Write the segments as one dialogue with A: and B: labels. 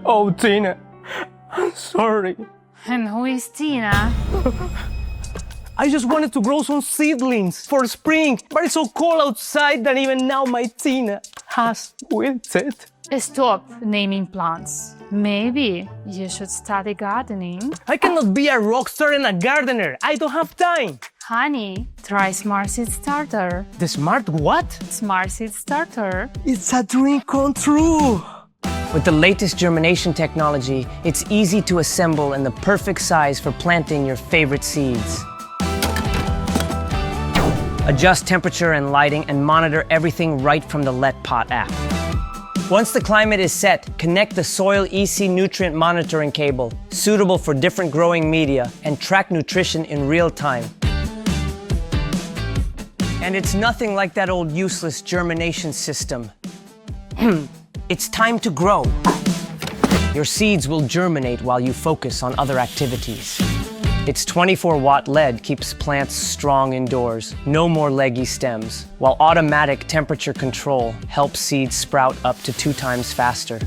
A: Oh, Tina, I'm sorry.
B: And who is Tina?
A: I just wanted to grow some seedlings for spring, but it's so cold outside that even now my Tina has wilted.
B: Stop naming plants. Maybe you should study gardening.
A: I cannot be a rock star and a gardener. I don't have time.
B: Honey, try Smart Seed Starter.
A: The smart what?
B: Smart Seed Starter.
A: It's a dream come true.
C: With the latest germination technology, it's easy to assemble and the perfect size for planting your favorite seeds. Adjust temperature and lighting and monitor everything right from the LetPot app. Once the climate is set, connect the Soil EC nutrient monitoring cable, suitable for different growing media, and track nutrition in real time. And it's nothing like that old useless germination system. It's time to grow. Your seeds will germinate while you focus on other activities. Its 24-watt LED keeps plants strong indoors, no more leggy stems, while automatic temperature control helps seeds sprout up to 2 times faster.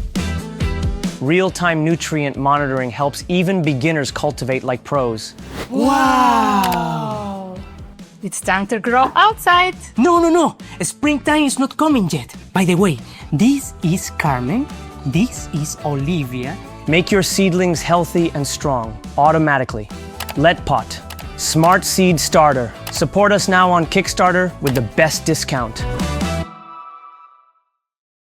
C: Real-time nutrient monitoring helps even beginners cultivate like pros.
A: Wow!
B: It's time to grow outside.
A: No. Springtime is not coming yet. By the way, this is Carmen, this is Olivia.
C: Make your seedlings healthy and strong, automatically. LetPot, Smart Seed Starter. Support us now on Kickstarter with the best discount.